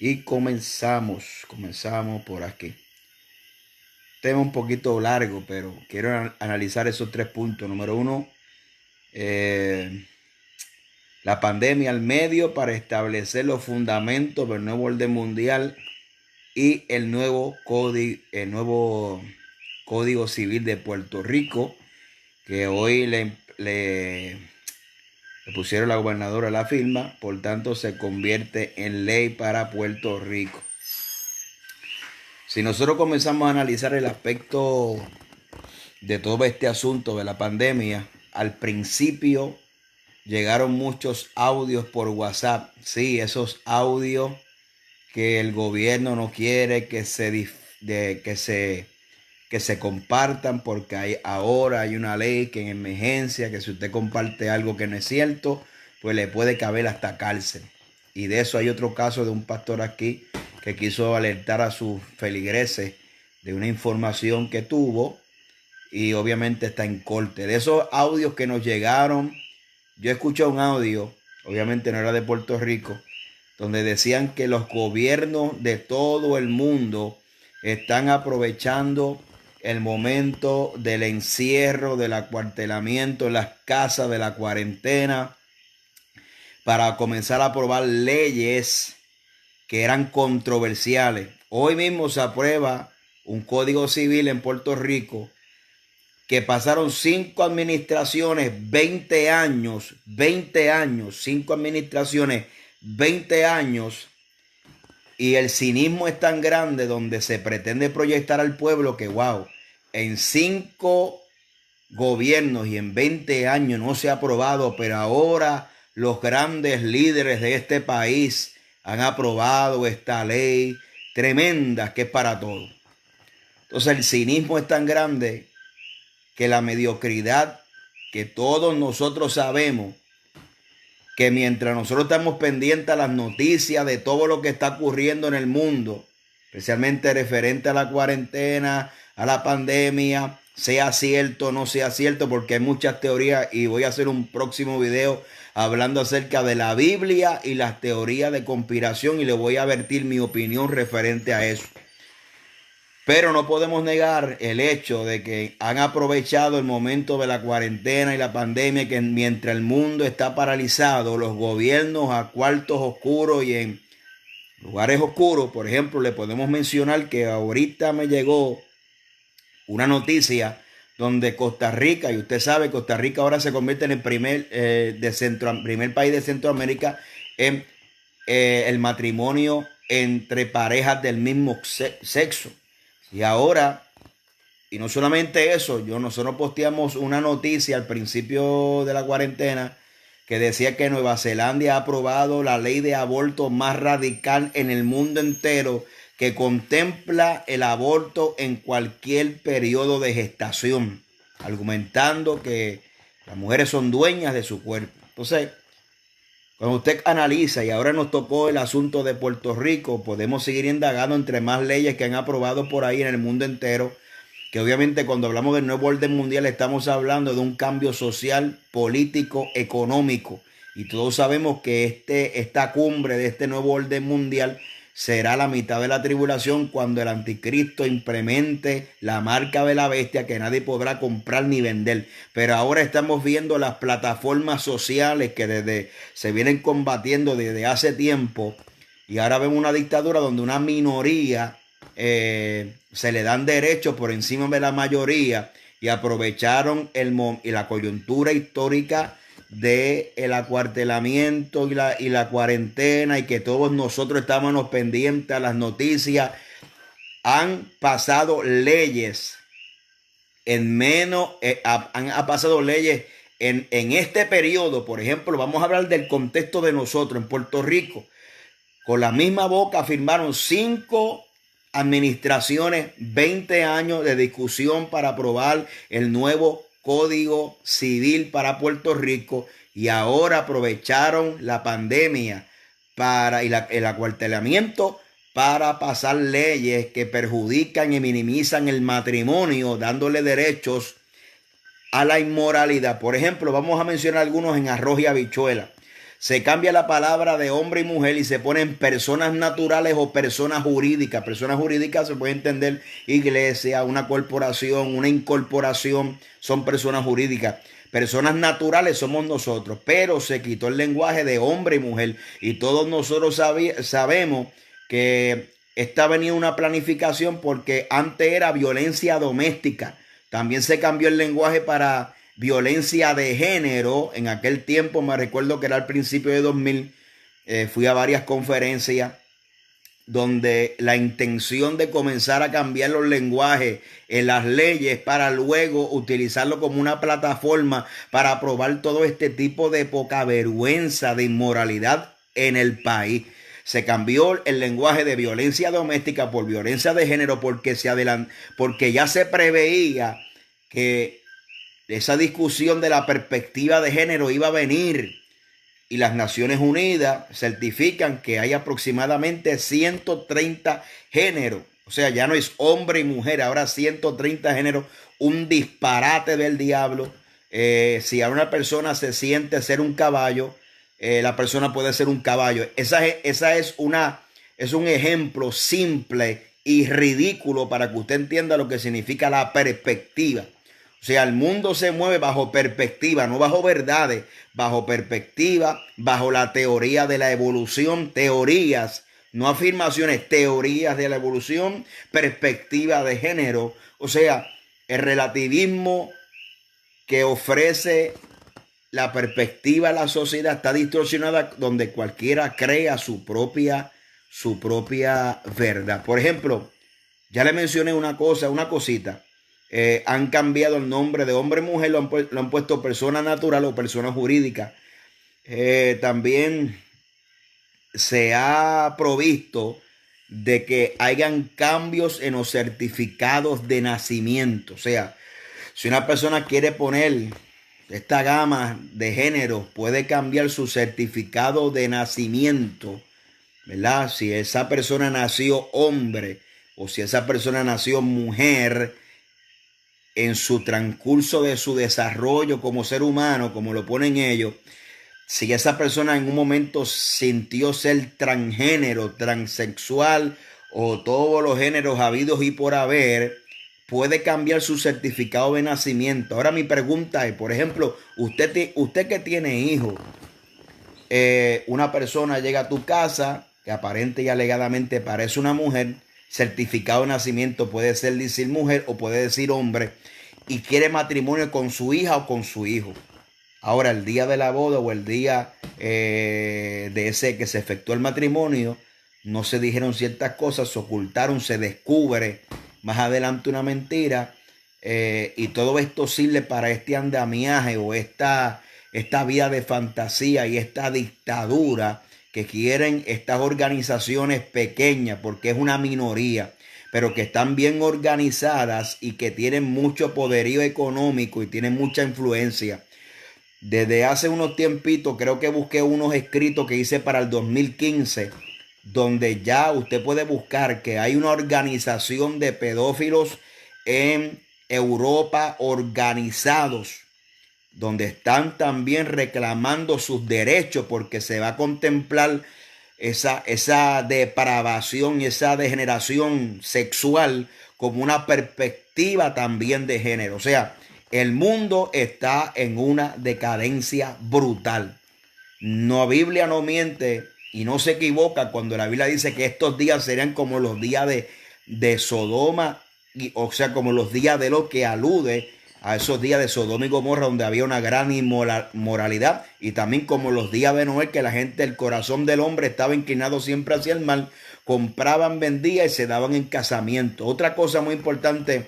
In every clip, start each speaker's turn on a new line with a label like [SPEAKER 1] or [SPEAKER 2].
[SPEAKER 1] Y comenzamos por aquí. Tema un poquito largo, pero quiero analizar esos 3 puntos. Número uno, eh, la pandemia al medio para establecer los fundamentos del nuevo orden mundial y el nuevo código civil de Puerto Rico, que hoy le pusieron la gobernadora la firma, por tanto se convierte en ley para Puerto Rico. Si nosotros comenzamos a analizar el aspecto de todo este asunto de la pandemia, al principio llegaron muchos audios por WhatsApp. Sí, esos audios que el gobierno no quiere que se compartan, porque ahora hay una ley que en emergencia, que si usted comparte algo que no es cierto, pues le puede caber hasta cárcel. Y de eso hay otro caso de un pastor aquí que quiso alertar a sus feligreses de una información que tuvo y obviamente está en corte. De esos audios que nos llegaron, yo escuché un audio, obviamente no era de Puerto Rico, donde decían que los gobiernos de todo el mundo están aprovechando el momento del encierro, del acuartelamiento en las casas, de la cuarentena, para comenzar a aprobar leyes que eran controversiales. Hoy mismo se aprueba un código civil en Puerto Rico que pasaron 5 administraciones, 20 años, 5 administraciones, 20 años, y el cinismo es tan grande donde se pretende proyectar al pueblo que, wow, en 5 gobiernos y en 20 años no se ha aprobado, pero ahora los grandes líderes de este país han aprobado esta ley tremenda que es para todos. Entonces el cinismo es tan grande que la mediocridad, que todos nosotros sabemos que mientras nosotros estamos pendientes a las noticias de todo lo que está ocurriendo en el mundo, especialmente referente a la cuarentena, a la pandemia, sea cierto o no sea cierto, porque hay muchas teorías y voy a hacer un próximo video hablando acerca de la Biblia y las teorías de conspiración y le voy a vertir mi opinión referente a eso. Pero no podemos negar el hecho de que han aprovechado el momento de la cuarentena y la pandemia, que mientras el mundo está paralizado, los gobiernos a cuartos oscuros y en lugares oscuros, por ejemplo, le podemos mencionar que ahorita me llegó una noticia donde Costa Rica, y usted sabe, Costa Rica ahora se convierte en el primer país de Centroamérica en el matrimonio entre parejas del mismo sexo. Y ahora, y no solamente eso, nosotros posteamos una noticia al principio de la cuarentena que decía que Nueva Zelanda ha aprobado la ley de aborto más radical en el mundo entero, que contempla el aborto en cualquier periodo de gestación, argumentando que las mujeres son dueñas de su cuerpo. Entonces, cuando usted analiza, y ahora nos tocó el asunto de Puerto Rico, podemos seguir indagando entre más leyes que han aprobado por ahí en el mundo entero, que obviamente cuando hablamos del nuevo orden mundial estamos hablando de un cambio social, político, económico. Y todos sabemos que esta cumbre de este nuevo orden mundial será la mitad de la tribulación, cuando el anticristo implemente la marca de la bestia que nadie podrá comprar ni vender. Pero ahora estamos viendo las plataformas sociales que se vienen combatiendo desde hace tiempo, y ahora vemos una dictadura donde una minoría se le dan derechos por encima de la mayoría, y aprovecharon y la coyuntura histórica de el acuartelamiento y la cuarentena, y que todos nosotros estábamos pendientes a las noticias. Han pasado leyes en menos, han pasado leyes en este periodo. Por ejemplo, vamos a hablar del contexto de nosotros en Puerto Rico. Con la misma boca firmaron 5 administraciones, 20 años de discusión para aprobar el nuevo Código Civil para Puerto Rico, y ahora aprovecharon la pandemia el acuartelamiento para pasar leyes que perjudican y minimizan el matrimonio, dándole derechos a la inmoralidad. Por ejemplo, vamos a mencionar algunos en arroz y habichuela. Se cambia la palabra de hombre y mujer y se ponen personas naturales o personas jurídicas. Personas jurídicas se puede entender iglesia, una corporación, una incorporación, son personas jurídicas. Personas naturales somos nosotros, pero se quitó el lenguaje de hombre y mujer. Y todos nosotros sabemos que esta venía una planificación porque antes era violencia doméstica. También se cambió el lenguaje para violencia de género. En aquel tiempo, me recuerdo que era al principio de 2000, fui a varias conferencias donde la intención de comenzar a cambiar los lenguajes en las leyes para luego utilizarlo como una plataforma para aprobar todo este tipo de poca vergüenza, de inmoralidad en el país. Se cambió el lenguaje de violencia doméstica por violencia de género porque ya se preveía que esa discusión de la perspectiva de género iba a venir. Y las Naciones Unidas certifican que hay aproximadamente 130 géneros. O sea, ya no es hombre y mujer, ahora 130 géneros. Un disparate del diablo. Si a una persona se siente ser un caballo, la persona puede ser un caballo. Esa es un ejemplo simple y ridículo para que usted entienda lo que significa la perspectiva. O sea, el mundo se mueve bajo perspectiva, no bajo verdades, bajo perspectiva, bajo la teoría de la evolución, teorías, no afirmaciones, teorías de la evolución, perspectiva de género. O sea, el relativismo que ofrece la perspectiva de la sociedad está distorsionada donde cualquiera crea su propia verdad. Por ejemplo, ya le mencioné una cosita. Han cambiado el nombre de hombre y mujer, lo han puesto persona natural o persona jurídica. También se ha provisto de que hayan cambios en los certificados de nacimiento. O sea, si una persona quiere poner esta gama de género, puede cambiar su certificado de nacimiento, ¿verdad? Si esa persona nació hombre o si esa persona nació mujer, en su transcurso de su desarrollo como ser humano, como lo ponen ellos, si esa persona en un momento sintió ser transgénero, transexual o todos los géneros habidos y por haber, puede cambiar su certificado de nacimiento. Ahora mi pregunta es, por ejemplo, usted que tiene hijos, una persona llega a tu casa que aparente y alegadamente parece una mujer, certificado de nacimiento puede ser decir mujer o puede decir hombre, y quiere matrimonio con su hija o con su hijo. Ahora, el día de la boda o el día de ese que se efectuó el matrimonio, no se dijeron ciertas cosas, se ocultaron, se descubre más adelante una mentira, y todo esto sirve para este andamiaje o esta vida de fantasía y esta dictadura que quieren estas organizaciones pequeñas, porque es una minoría, pero que están bien organizadas y que tienen mucho poderío económico y tienen mucha influencia. Desde hace unos tiempitos creo que busqué unos escritos que hice para el 2015, donde ya usted puede buscar que hay una organización de pedófilos en Europa organizados, donde están también reclamando sus derechos porque se va a contemplar esa depravación y esa degeneración sexual como una perspectiva también de género. O sea, el mundo está en una decadencia brutal. No, Biblia no miente y no se equivoca cuando la Biblia dice que estos días serían como los días de Sodoma, o sea, como los días de lo que alude a esos días de Sodoma y Gomorra, donde había una gran inmoralidad, y también como los días de Noé, que la gente, el corazón del hombre estaba inclinado siempre hacia el mal, compraban, vendían y se daban en casamiento. Otra cosa muy importante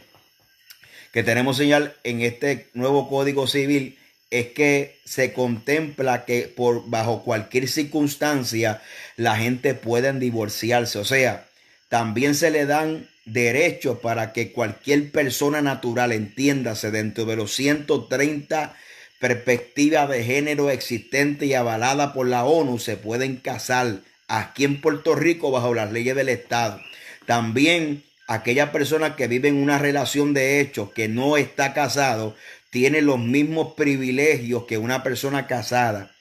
[SPEAKER 1] que tenemos señal en este nuevo Código Civil es que se contempla que bajo cualquier circunstancia la gente pueda divorciarse. O sea, también se le dan derechos para que cualquier persona natural, entiéndase, dentro de los 130 perspectivas de género existentes y avaladas por la ONU, se pueden casar aquí en Puerto Rico bajo las leyes del Estado. También aquella persona que vive en una relación de hechos que no está casado tiene los mismos privilegios que una persona casada.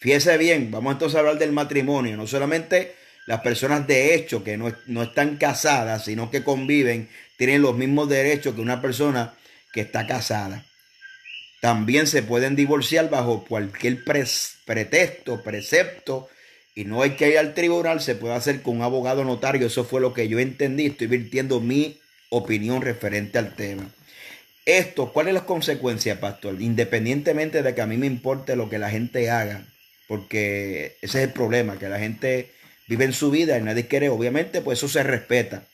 [SPEAKER 1] Fíjese bien, vamos entonces a hablar del matrimonio. No solamente las personas de hecho que no están casadas, sino que conviven, tienen los mismos derechos que una persona que está casada. También se pueden divorciar bajo cualquier pretexto, precepto, y no hay que ir al tribunal, se puede hacer con un abogado notario. Eso fue lo que yo entendí. Estoy virtiendo mi opinión referente al tema. Esto, ¿cuál es la consecuencia, pastor? Independientemente de que a mí me importe lo que la gente haga, porque ese es el problema, que la gente vive en su vida y nadie quiere, obviamente, pues eso se respeta.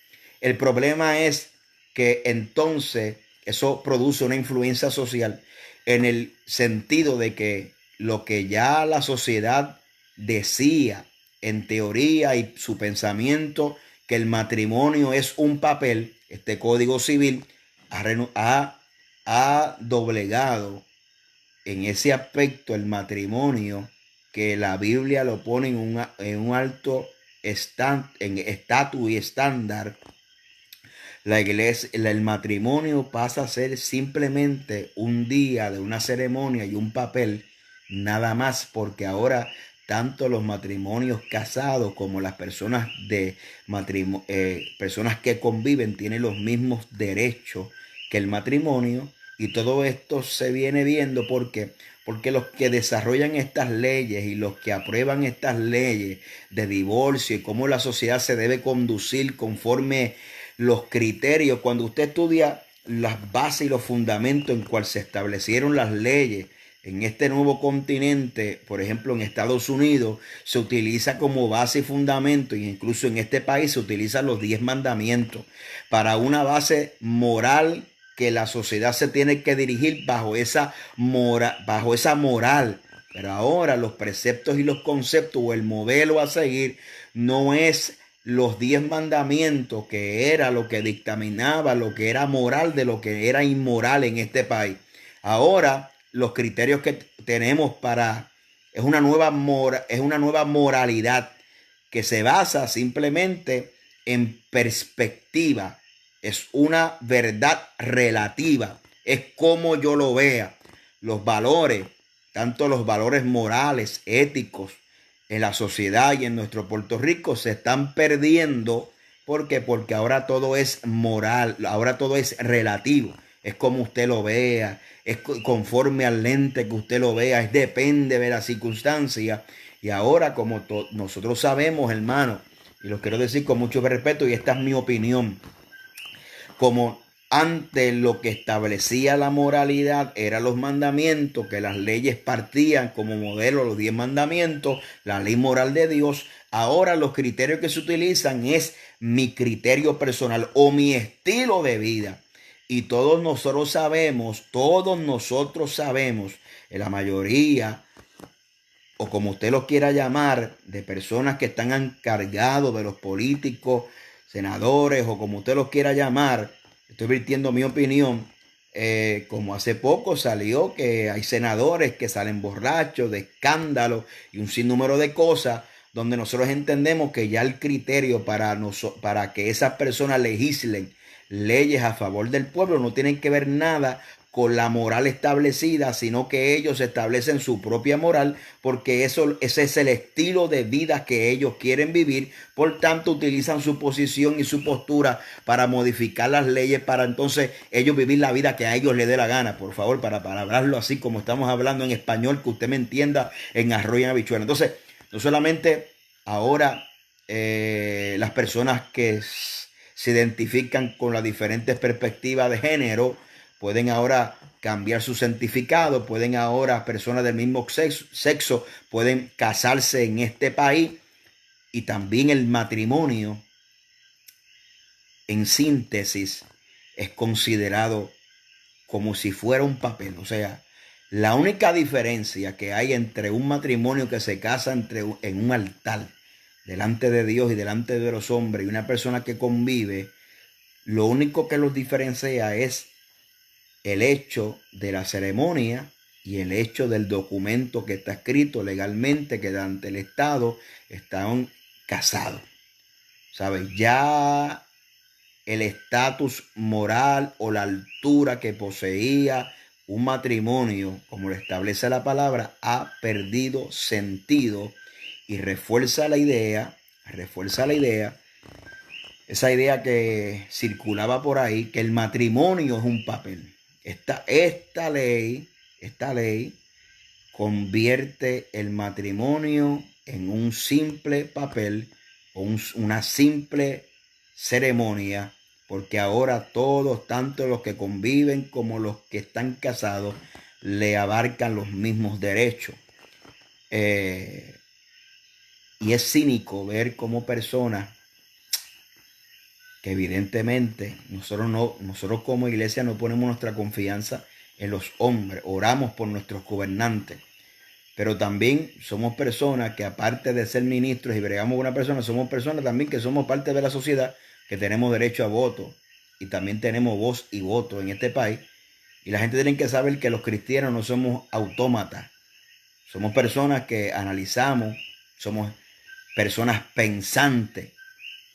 [SPEAKER 1] El problema es que entonces eso produce una influencia social en el sentido de que lo que ya la sociedad decía en teoría y su pensamiento, que el matrimonio es un papel, este código civil ha doblegado en ese aspecto el matrimonio, que la Biblia lo pone en un alto estatus y estándar. La iglesia, el matrimonio pasa a ser simplemente un día de una ceremonia y un papel, nada más, porque ahora tanto los matrimonios casados como las personas personas que conviven tienen los mismos derechos que el matrimonio, y todo esto se viene viendo porque los que desarrollan estas leyes y los que aprueban estas leyes de divorcio y cómo la sociedad se debe conducir conforme los criterios, cuando usted estudia las bases y los fundamentos en cual se establecieron las leyes en este nuevo continente, por ejemplo en Estados Unidos, se utiliza como base y fundamento, e incluso en este país se utilizan los 10 mandamientos para una base moral, que la sociedad se tiene que dirigir bajo esa moral. Pero ahora los preceptos y los conceptos o el modelo a seguir no es los 10 mandamientos, que era lo que dictaminaba lo que era moral de lo que era inmoral en este país. Ahora los criterios que tenemos es una es una nueva moralidad que se basa simplemente en perspectiva. Es una verdad relativa. Es como yo lo vea. Los valores, tanto los valores morales, éticos, en la sociedad y en nuestro Puerto Rico se están perdiendo. ¿Por qué? Porque ahora todo es moral, ahora todo es relativo. Es como usted lo vea, es conforme al lente que usted lo vea, es depende de la circunstancia. Y ahora, como nosotros sabemos, hermano, y lo quiero decir con mucho respeto, y esta es mi opinión, como antes lo que establecía la moralidad eran los mandamientos, que las leyes partían como modelo los 10 mandamientos, la ley moral de Dios. Ahora los criterios que se utilizan es mi criterio personal o mi estilo de vida. Y todos nosotros sabemos, en la mayoría, o como usted lo quiera llamar, de personas que están encargados de los políticos, senadores, o como usted los quiera llamar, estoy virtiendo mi opinión, como hace poco salió que hay senadores que salen borrachos, de escándalos y un sinnúmero de cosas, donde nosotros entendemos que ya el criterio para que esas personas legislen leyes a favor del pueblo no tienen que ver nada con la moral establecida, sino que ellos establecen su propia moral, porque ese es el estilo de vida que ellos quieren vivir. Por tanto, utilizan su posición y su postura para modificar las leyes, para entonces ellos vivir la vida que a ellos les dé la gana. Por favor, para hablarlo así como estamos hablando en español, que usted me entienda, en arroz y en habichuela. Entonces, no solamente ahora las personas que se identifican con las diferentes perspectivas de género pueden ahora cambiar su certificado, pueden ahora personas del mismo sexo pueden casarse en este país, y también el matrimonio, en síntesis, es considerado como si fuera un papel. O sea, la única diferencia que hay entre un matrimonio que se casa en un altar delante de Dios y delante de los hombres, y una persona que convive, lo único que los diferencia es el hecho de la ceremonia y el hecho del documento que está escrito legalmente, que ante el Estado están casados. ¿Sabes? Ya el estatus moral o la altura que poseía un matrimonio, como lo establece la palabra, ha perdido sentido y refuerza la idea, esa idea que circulaba por ahí, que el matrimonio es un papel. Esta ley convierte el matrimonio en un simple papel o una simple ceremonia, porque ahora todos, tanto los que conviven como los que están casados, le abarcan los mismos derechos. Y es cínico ver cómo personas que evidentemente nosotros como iglesia no ponemos nuestra confianza en los hombres, oramos por nuestros gobernantes, pero también somos personas que, aparte de ser ministros y bregamos con una persona, somos personas también que somos parte de la sociedad, que tenemos derecho a voto y también tenemos voz y voto en este país. Y la gente tiene que saber que los cristianos no somos autómatas, somos personas que analizamos, somos personas pensantes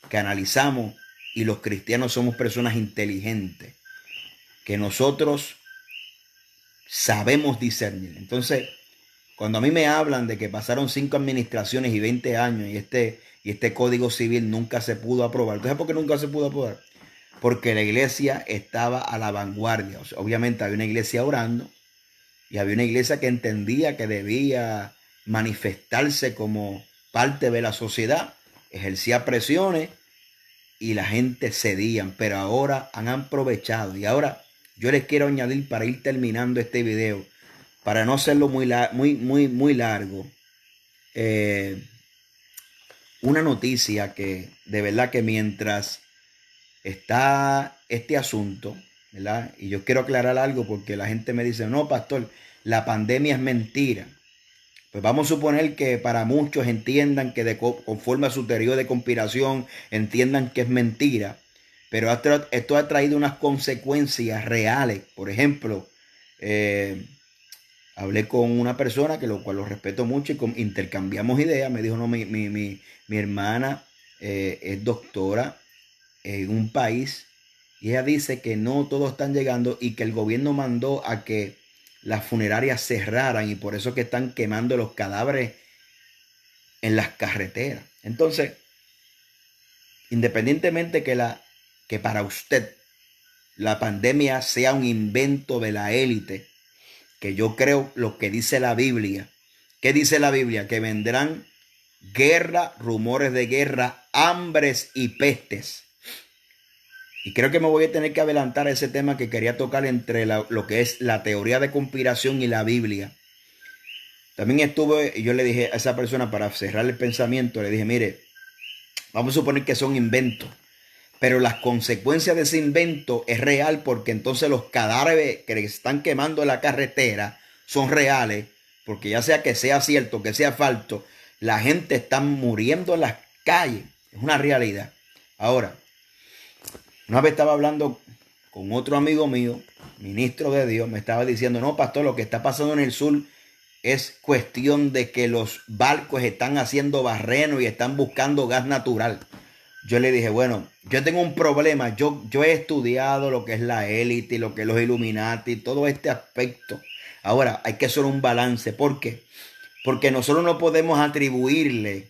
[SPEAKER 1] que analizamos, y los cristianos somos personas inteligentes, que nosotros sabemos discernir. Entonces, cuando a mí me hablan de que pasaron 5 administraciones y 20 años y este código civil nunca se pudo aprobar, ¿entonces por qué nunca se pudo aprobar? Porque la iglesia estaba a la vanguardia. O sea, obviamente había una iglesia orando y había una iglesia que entendía que debía manifestarse como parte de la sociedad, ejercía presiones y la gente cedían, pero ahora han aprovechado. Y ahora yo les quiero añadir, para ir terminando este video, para no hacerlo muy largo, una noticia que de verdad que mientras está este asunto, ¿verdad? Y yo quiero aclarar algo porque la gente me dice, no, pastor, la pandemia es mentira. Pues vamos a suponer que para muchos entiendan que conforme a su teoría de conspiración, entiendan que es mentira. Pero esto ha traído unas consecuencias reales. Por ejemplo, hablé con una persona que lo cual lo respeto mucho y intercambiamos ideas. Me dijo, no, mi hermana es doctora en un país y ella dice que no todos están llegando y que el gobierno mandó a que las funerarias cerraran y por eso que están quemando los cadáveres en las carreteras. Entonces, independientemente que para usted la pandemia sea un invento de la élite, que yo creo lo que dice la Biblia. ¿Qué dice la Biblia? Que vendrán guerra, rumores de guerra, hambres y pestes. Y creo que me voy a tener que adelantar a ese tema que quería tocar entre lo que es la teoría de conspiración y la Biblia. También yo le dije a esa persona, para cerrar el pensamiento, le dije, mire, vamos a suponer que son inventos, pero las consecuencias de ese invento es real, porque entonces los cadáveres que están quemando en la carretera son reales, porque ya sea que sea cierto, que sea falso, la gente está muriendo en las calles. Es una realidad. Ahora, una vez estaba hablando con otro amigo mío, ministro de Dios, me estaba diciendo, no, pastor, lo que está pasando en el sur es cuestión de que los barcos están haciendo barreno y están buscando gas natural. Yo le dije, bueno, yo tengo un problema. Yo he estudiado lo que es la élite, lo que es los Illuminati, todo este aspecto. Ahora, hay que hacer un balance. ¿Por qué? Porque nosotros no podemos atribuirle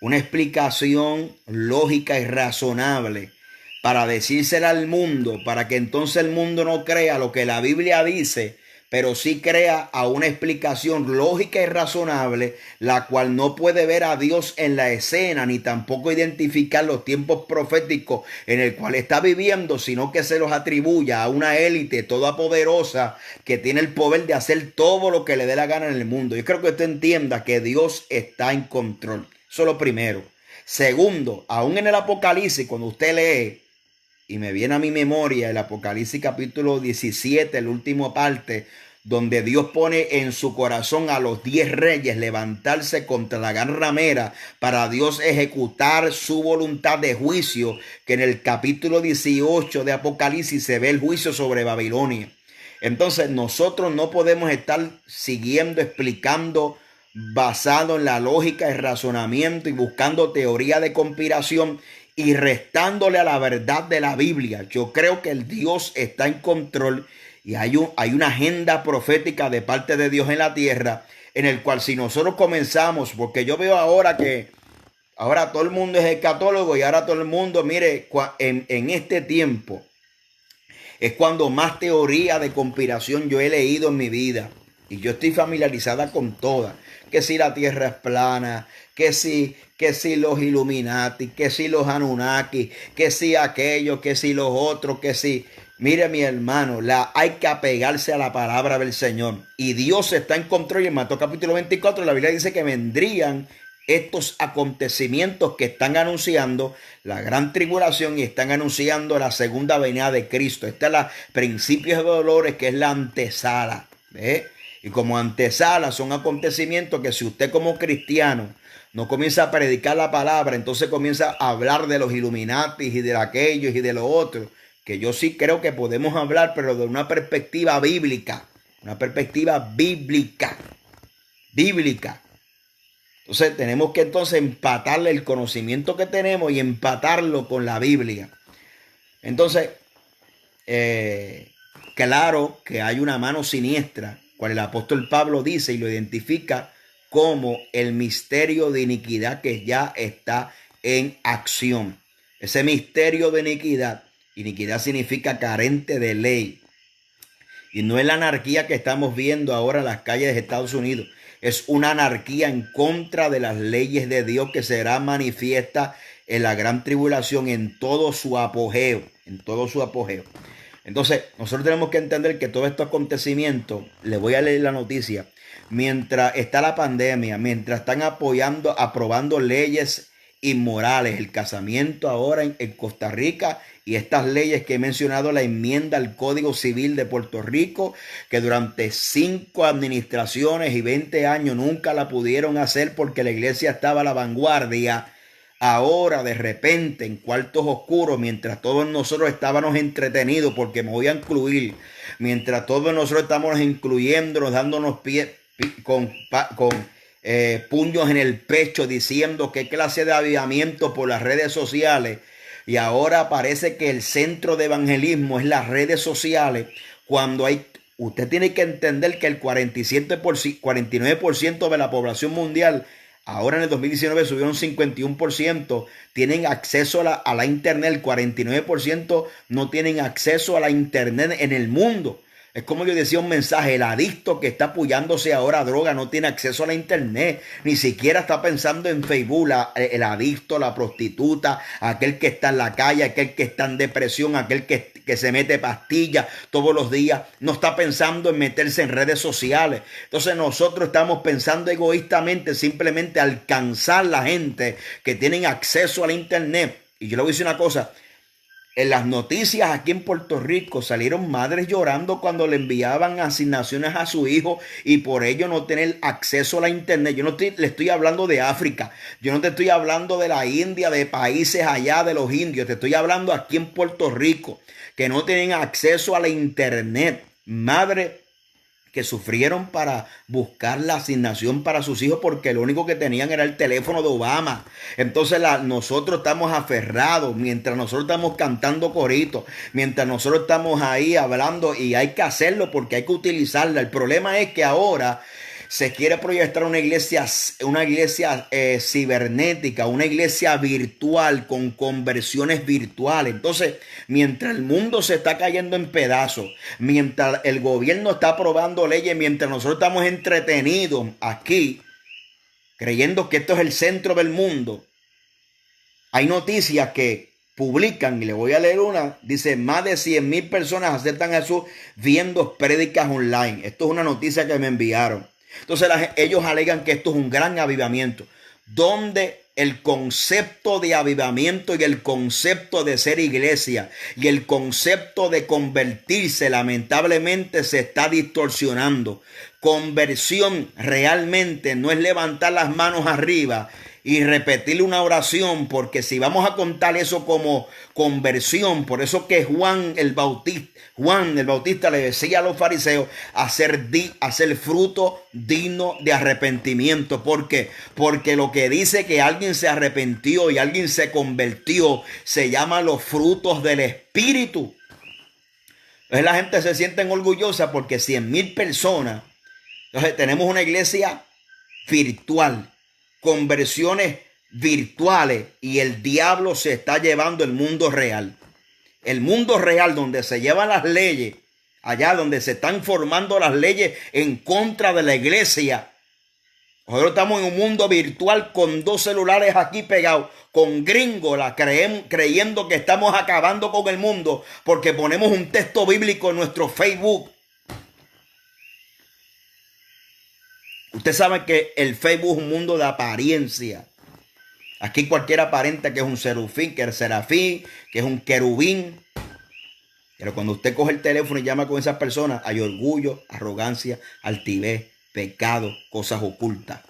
[SPEAKER 1] una explicación lógica y razonable para decírsela al mundo, para que entonces el mundo no crea lo que la Biblia dice, pero sí crea a una explicación lógica y razonable, la cual no puede ver a Dios en la escena, ni tampoco identificar los tiempos proféticos en el cual está viviendo, sino que se los atribuya a una élite todopoderosa que tiene el poder de hacer todo lo que le dé la gana en el mundo. Yo creo que usted entienda que Dios está en control. Eso es lo primero. Segundo, aún en el Apocalipsis, cuando usted lee, y me viene a mi memoria el Apocalipsis capítulo 17, la última parte, donde Dios pone en su corazón a los 10 reyes levantarse contra la gran ramera para Dios ejecutar su voluntad de juicio, que en el capítulo 18 de Apocalipsis se ve el juicio sobre Babilonia. Entonces nosotros no podemos estar siguiendo, explicando basado en la lógica y razonamiento y buscando teoría de conspiración y restándole a la verdad de la Biblia. Yo creo que el Dios está en control Y hay una agenda profética de parte de Dios en la tierra, en el cual si nosotros comenzamos, porque yo veo ahora que ahora todo el mundo es escatólogo y ahora todo el mundo, mire, en este tiempo es cuando más teoría de conspiración yo he leído en mi vida. Y yo estoy familiarizada con todas. Que si la tierra es plana, que si los Illuminati, que si los Anunnaki, que si aquello, que si los otros, que si... Mire mi hermano, hay que apegarse a la palabra del Señor. Y Dios está en control. Y en Mateo capítulo 24 la Biblia dice que vendrían estos acontecimientos que están anunciando la gran tribulación y están anunciando la segunda venida de Cristo. Esta es la principios de dolores, que es la antesala. Y como antesala son acontecimientos que si usted como cristiano no comienza a predicar la palabra, entonces comienza a hablar de los Illuminati y de aquellos y de los otros, que yo sí creo que podemos hablar, pero de una perspectiva bíblica. Una perspectiva bíblica. Entonces tenemos que entonces empatarle el conocimiento que tenemos y empatarlo con la Biblia. Entonces, claro que hay una mano siniestra, cual el apóstol Pablo dice y lo identifica como el misterio de iniquidad que ya está en acción. Ese misterio de iniquidad significa carente de ley. Y no es la anarquía que estamos viendo ahora en las calles de Estados Unidos. Es una anarquía en contra de las leyes de Dios que será manifiesta en la gran tribulación en todo su apogeo. Entonces, nosotros tenemos que entender que todos estos acontecimientos, les voy a leer la noticia, mientras está la pandemia, mientras están aprobando leyes inmorales, el casamiento ahora en Costa Rica y estas leyes que he mencionado, la enmienda al Código Civil de Puerto Rico, que durante 5 administraciones y 20 años nunca la pudieron hacer porque la iglesia estaba a la vanguardia. Ahora de repente en cuartos oscuros, mientras todos nosotros estábamos entretenidos, porque me voy a incluir, mientras todos nosotros estamos incluyéndonos, dándonos pies con puños en el pecho, diciendo qué clase de avivamiento por las redes sociales, y ahora parece que el centro de evangelismo es las redes sociales, cuando usted tiene que entender que el 49% de la población mundial, ahora en el 2019 subió un 51%, tienen acceso a la internet. El 49% no tienen acceso a la internet en el mundo. Es como yo decía un mensaje, el adicto que está apoyándose ahora a droga no tiene acceso a la internet, ni siquiera está pensando en Facebook, el adicto, la prostituta, aquel que está en la calle, aquel que está en depresión, aquel que se mete pastillas todos los días, no está pensando en meterse en redes sociales. Entonces nosotros estamos pensando egoístamente simplemente alcanzar la gente que tienen acceso a la internet. Y yo le voy a decir una cosa. En las noticias aquí en Puerto Rico salieron madres llorando cuando le enviaban asignaciones a su hijo y por ello no tener acceso a la internet. Yo no le estoy hablando de África, yo no te estoy hablando de la India, de países allá de los indios, te estoy hablando aquí en Puerto Rico, que no tienen acceso a la internet. Madres que sufrieron para buscar la asignación para sus hijos porque lo único que tenían era el teléfono de Obama. Entonces nosotros estamos aferrados mientras nosotros estamos cantando coritos, mientras nosotros estamos ahí hablando, y hay que hacerlo porque hay que utilizarla. El problema es que ahora se quiere proyectar una iglesia cibernética, una iglesia virtual con conversiones virtuales. Entonces, mientras el mundo se está cayendo en pedazos, mientras el gobierno está aprobando leyes, mientras nosotros estamos entretenidos aquí, creyendo que esto es el centro del mundo, hay noticias que publican, y le voy a leer una, dice: más de 100,000 personas aceptan a Jesús viendo prédicas online. Esto es una noticia que me enviaron. Entonces ellos alegan que esto es un gran avivamiento, donde el concepto de avivamiento y el concepto de ser iglesia y el concepto de convertirse lamentablemente se está distorsionando. Conversión realmente no es levantar las manos arriba y repetir una oración, porque si vamos a contar eso como conversión, por eso que Juan el Bautista le decía a los fariseos hacer fruto digno de arrepentimiento. ¿Por qué? Porque lo que dice que alguien se arrepintió y alguien se convirtió se llama los frutos del Espíritu. Entonces la gente se siente orgullosa porque 100,000 personas. Entonces tenemos una iglesia virtual, conversiones virtuales, y el diablo se está llevando el mundo real. El mundo real donde se llevan las leyes, allá donde se están formando las leyes en contra de la iglesia. Nosotros estamos en un mundo virtual con 2 celulares aquí pegados, con gringola, creyendo que estamos acabando con el mundo porque ponemos un texto bíblico en nuestro Facebook. Usted sabe que el Facebook es un mundo de apariencia. Aquí cualquiera aparenta que es un serafín, que es un querubín. Pero cuando usted coge el teléfono y llama con esas personas, hay orgullo, arrogancia, altivez, pecado, cosas ocultas.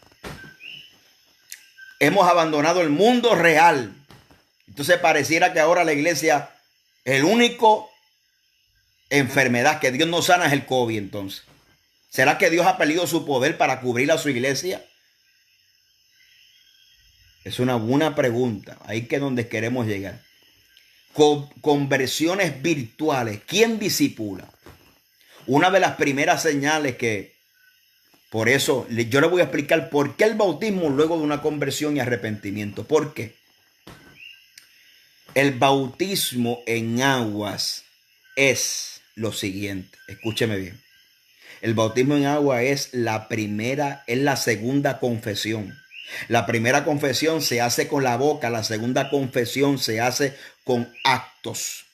[SPEAKER 1] Hemos abandonado el mundo real. Entonces pareciera que ahora la iglesia, el único enfermedad que Dios no sana es el COVID. Entonces, ¿será que Dios ha perdido su poder para cubrir a su iglesia? Es una buena pregunta. Ahí que es donde queremos llegar. Conversiones virtuales. ¿Quién discipula? Una de las primeras señales que, por eso yo le voy a explicar por qué el bautismo luego de una conversión y arrepentimiento. ¿Por qué? El bautismo en aguas es lo siguiente. Escúcheme bien. El bautismo en agua es la segunda confesión. La primera confesión se hace con la boca, la segunda confesión se hace con actos.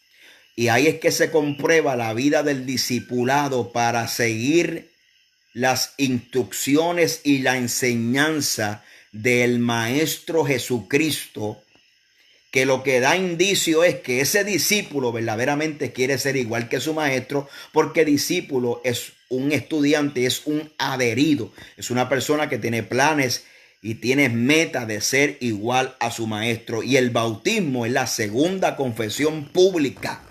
[SPEAKER 1] Y ahí es que se comprueba la vida del discipulado para seguir las instrucciones y la enseñanza del Maestro Jesucristo, que lo que da indicio es que ese discípulo verdaderamente quiere ser igual que su maestro, porque discípulo es un estudiante, es un adherido, es una persona que tiene planes y tiene meta de ser igual a su maestro. Y el bautismo es la segunda confesión pública.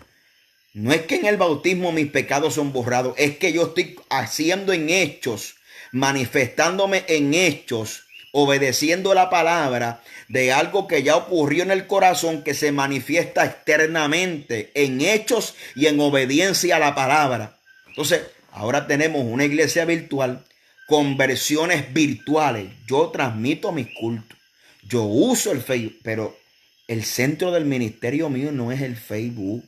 [SPEAKER 1] No es que en el bautismo mis pecados son borrados, es que yo estoy haciendo en hechos, manifestándome en hechos, obedeciendo la palabra de algo que ya ocurrió en el corazón, que se manifiesta externamente en hechos y en obediencia a la palabra. Entonces, ahora tenemos una iglesia virtual, conversiones virtuales. Yo transmito mis cultos, yo uso el Facebook, pero el centro del ministerio mío no es el Facebook.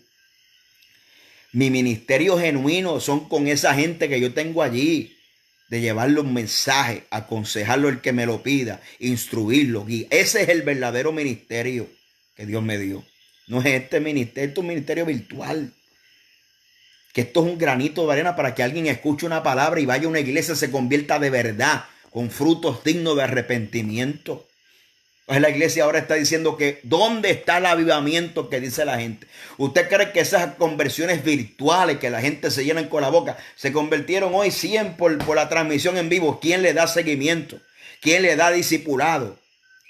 [SPEAKER 1] Mi ministerio genuino son con esa gente que yo tengo allí, de llevarle un mensaje, aconsejarlo el que me lo pida, instruirlo. Y ese es el verdadero ministerio que Dios me dio. No es este ministerio, es un ministerio virtual. Que esto es un granito de arena para que alguien escuche una palabra y vaya a una iglesia y se convierta de verdad, con frutos dignos de arrepentimiento. Pues la iglesia ahora está diciendo que ¿dónde está el avivamiento que dice la gente? ¿Usted cree que esas conversiones virtuales que la gente se llenan con la boca se convirtieron hoy 100 por la transmisión en vivo? ¿Quién le da seguimiento? ¿Quién le da discipulado?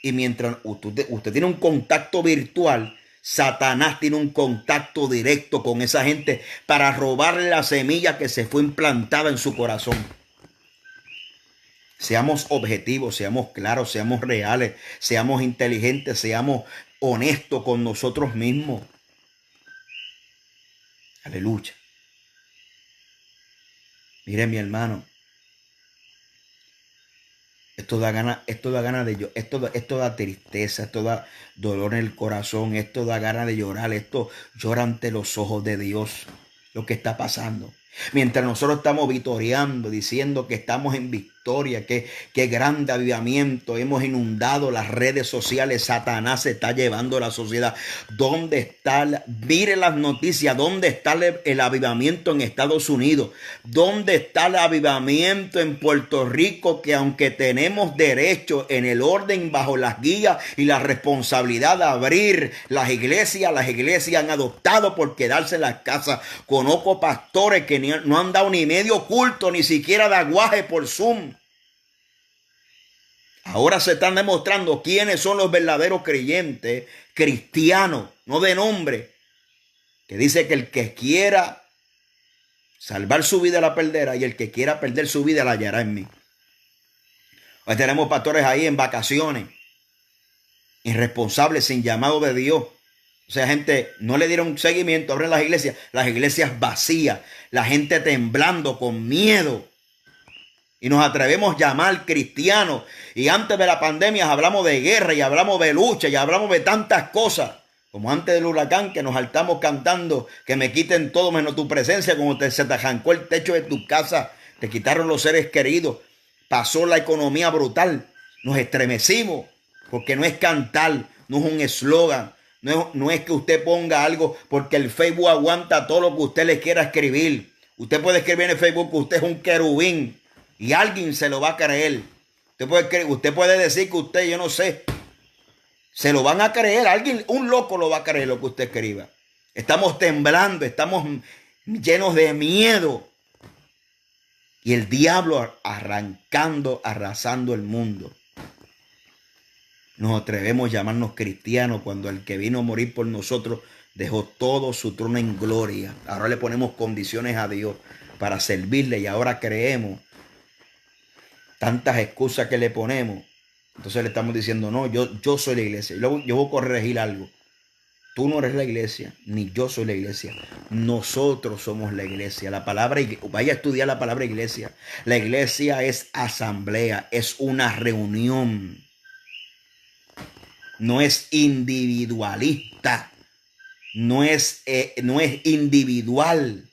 [SPEAKER 1] Y mientras usted tiene un contacto virtual, Satanás tiene un contacto directo con esa gente para robarle la semilla que se fue implantada en su corazón. Seamos objetivos, seamos claros, seamos reales, seamos inteligentes, seamos honestos con nosotros mismos. Aleluya. Mire, mi hermano, esto da ganas de llorar, esto da tristeza, esto da dolor en el corazón, esto da ganas de llorar, esto llora ante los ojos de Dios lo que está pasando. Mientras nosotros estamos vitoreando, diciendo que estamos en victoria, que grande avivamiento, hemos inundado las redes sociales, Satanás se está llevando a la sociedad. ¿Dónde está? Mire las noticias, ¿dónde está el avivamiento en Estados Unidos? ¿Dónde está el avivamiento en Puerto Rico? Que aunque tenemos derecho en el orden, bajo las guías y la responsabilidad de abrir las iglesias han adoptado por quedarse en las casas. Conozco pastores que no han dado ni medio culto, ni siquiera de aguaje por Zoom. Ahora se están demostrando quiénes son los verdaderos creyentes, cristianos, no de nombre, que dice que el que quiera salvar su vida la perderá y el que quiera perder su vida la hallará en mí. Hoy tenemos pastores ahí en vacaciones, irresponsables, sin llamado de Dios, O sea, gente, no le dieron seguimiento, abren las iglesias vacías, la gente temblando con miedo. Y nos atrevemos a llamar cristianos. Y antes de la pandemia hablamos de guerra y hablamos de lucha y hablamos de tantas cosas. Como antes del huracán, que nos saltamos cantando que me quiten todo menos tu presencia, como se te arrancó el techo de tu casa, te quitaron los seres queridos, pasó la economía brutal, nos estremecimos, porque no es cantar, no es un eslogan, no es que usted ponga algo, porque el Facebook aguanta todo lo que usted le quiera escribir. Usted puede escribir en el Facebook que usted es un querubín y alguien se lo va a creer. Usted puede decir que usted, yo no sé, se lo van a creer. Alguien, un loco lo va a creer lo que usted escriba. Estamos temblando, estamos llenos de miedo. Y el diablo arrancando, arrasando el mundo. Nos atrevemos a llamarnos cristianos cuando el que vino a morir por nosotros dejó todo su trono en gloria. Ahora le ponemos condiciones a Dios para servirle y ahora creemos tantas excusas que le ponemos. Entonces le estamos diciendo, no, yo soy la iglesia. Yo voy a corregir algo. Tú no eres la iglesia, ni yo soy la iglesia. Nosotros somos la iglesia. La palabra, vaya a estudiar la palabra iglesia. La iglesia es asamblea, es una reunión. No es individualista. No es individual.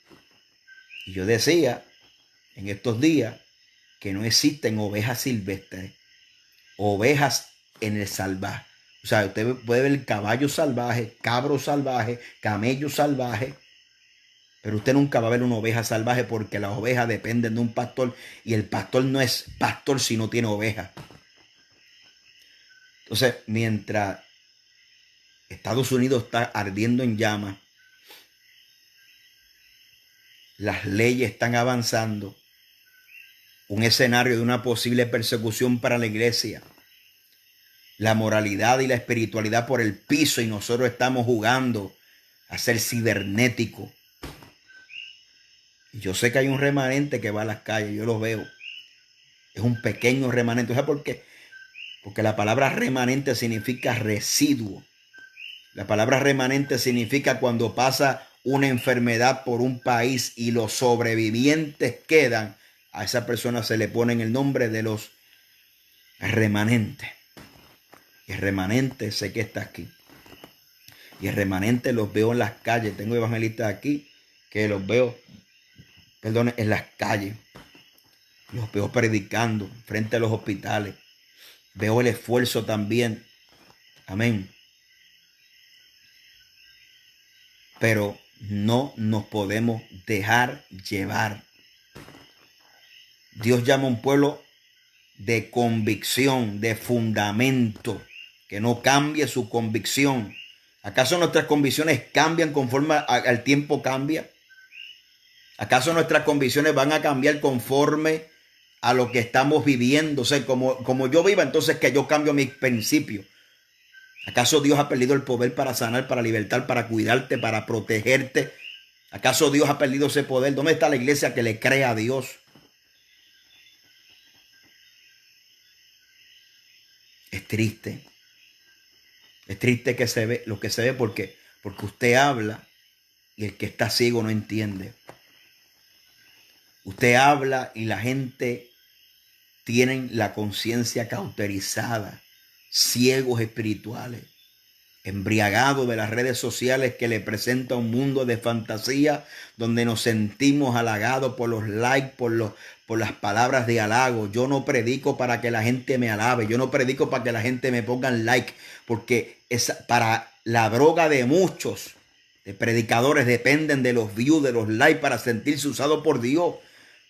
[SPEAKER 1] Y yo decía en estos días que no existen ovejas silvestres, ovejas en el salvaje. O sea, usted puede ver caballo salvaje, cabro salvaje, camello salvaje, pero usted nunca va a ver una oveja salvaje porque las ovejas dependen de un pastor y el pastor no es pastor si no tiene ovejas. Entonces, mientras Estados Unidos está ardiendo en llamas, las leyes están avanzando, un escenario de una posible persecución para la iglesia, la moralidad y la espiritualidad por el piso y nosotros estamos jugando a ser cibernético. Yo sé que hay un remanente que va a las calles, yo lo veo. Es un pequeño remanente. ¿Sabes por qué? Porque la palabra remanente significa residuo. La palabra remanente significa cuando pasa una enfermedad por un país y los sobrevivientes quedan, a esa persona se le pone el nombre de los remanentes. El remanente sé que está aquí. Y el remanente los veo en las calles. Tengo evangelistas aquí que los veo, en las calles. Los veo predicando frente a los hospitales. Veo el esfuerzo también. Amén. Pero no nos podemos dejar llevar. Dios llama a un pueblo de convicción, de fundamento, que no cambie su convicción. ¿Acaso nuestras convicciones cambian conforme al tiempo cambia? ¿Acaso nuestras convicciones van a cambiar conforme a lo que estamos viviendo? O sea, como yo viva, entonces que yo cambio mis principios. ¿Acaso Dios ha perdido el poder para sanar, para libertar, para cuidarte, para protegerte? ¿Acaso Dios ha perdido ese poder? ¿Dónde está la iglesia que le cree a Dios? Es triste. Es triste que se ve lo que se ve porque usted habla y el que está ciego no entiende. Usted habla y la gente tiene la conciencia cauterizada, ciegos espirituales, embriagados de las redes sociales que le presenta un mundo de fantasía donde nos sentimos halagados por los likes, por las palabras de halago. Yo no predico para que la gente me alabe, yo no predico para que la gente me pongan like, porque para la droga de muchos de predicadores dependen de los views, de los likes para sentirse usado por Dios.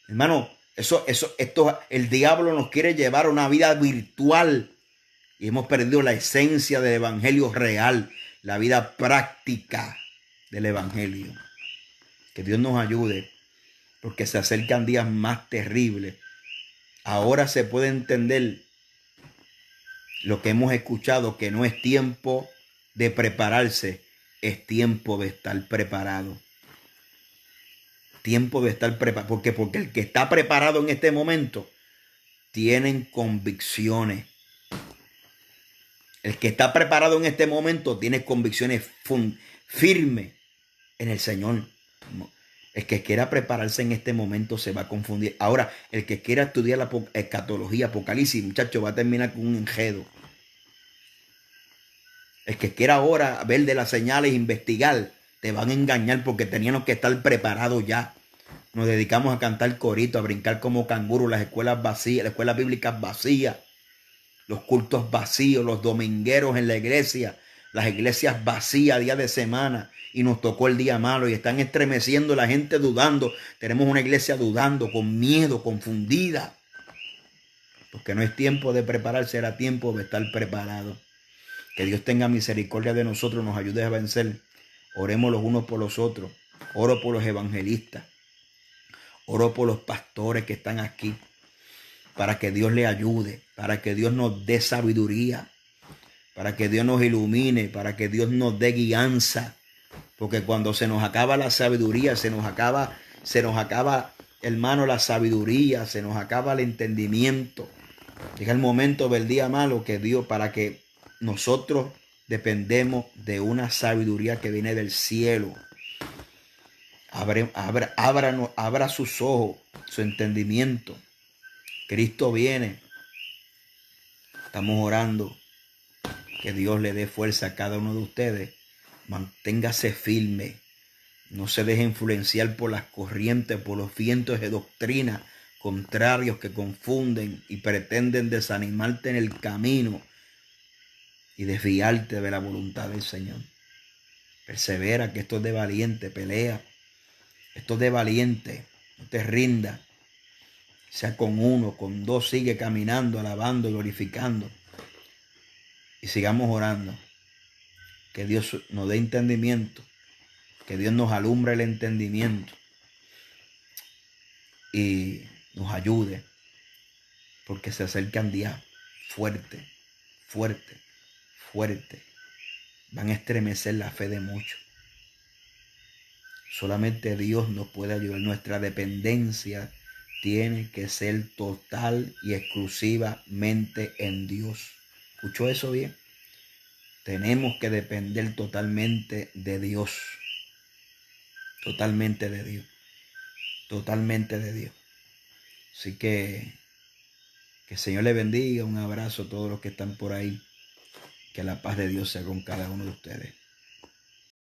[SPEAKER 1] Hermano, el diablo nos quiere llevar a una vida virtual y hemos perdido la esencia del evangelio real, la vida práctica del evangelio. Que Dios nos ayude, porque se acercan días más terribles. Ahora se puede entender lo que hemos escuchado, que no es tiempo de prepararse, es tiempo de estar preparado. Tiempo de estar preparado. ¿Por qué? Porque el que está preparado en este momento tienen convicciones. El que está preparado en este momento tiene convicciones firmes en el Señor. El que quiera prepararse en este momento se va a confundir. Ahora, el que quiera estudiar la escatología, Apocalipsis, muchacho, va a terminar con un enredo. El que quiera ahora ver de las señales, investigar, te van a engañar porque teníamos que estar preparados ya. Nos dedicamos a cantar corito, a brincar como canguro, las escuelas vacías, las escuelas bíblicas vacías, los cultos vacíos, los domingueros en la iglesia, las iglesias vacías día de semana, y nos tocó el día malo y están estremeciendo la gente dudando. Tenemos una iglesia dudando, con miedo, confundida, porque no es tiempo de prepararse, era tiempo de estar preparado. Que Dios tenga misericordia de nosotros, nos ayude a vencer. Oremos los unos por los otros. Oro por los evangelistas, oro por los pastores que están aquí, para que Dios les ayude, para que Dios nos dé sabiduría, para que Dios nos ilumine, para que Dios nos dé guianza. Porque cuando se nos acaba la sabiduría, se nos acaba, hermano, la sabiduría, se nos acaba el entendimiento. Llega el momento del día malo que Dios, para que nosotros dependemos de una sabiduría que viene del cielo. Abra sus ojos, su entendimiento. Cristo viene. Estamos orando que Dios le dé fuerza a cada uno de ustedes. Manténgase firme. No se deje influenciar por las corrientes, por los vientos de doctrina contrarios que confunden y pretenden desanimarte en el camino y desviarte de la voluntad del Señor. Persevera, que esto es de valiente. Pelea. Esto es de valiente. No te rindas. Sea con uno, con dos, sigue caminando, alabando, glorificando. Y sigamos orando. Que Dios nos dé entendimiento. Que Dios nos alumbre el entendimiento. Y nos ayude. Porque se acercan días fuertes, fuertes, fuertes. Van a estremecer la fe de muchos. Solamente Dios nos puede ayudar. Nuestra dependencia tiene que ser total y exclusivamente en Dios. ¿Escuchó eso bien? Tenemos que depender totalmente de Dios. Totalmente de Dios. Totalmente de Dios. Así que el Señor le bendiga. Un abrazo a todos los que están por ahí. Que la paz de Dios sea con cada uno de ustedes.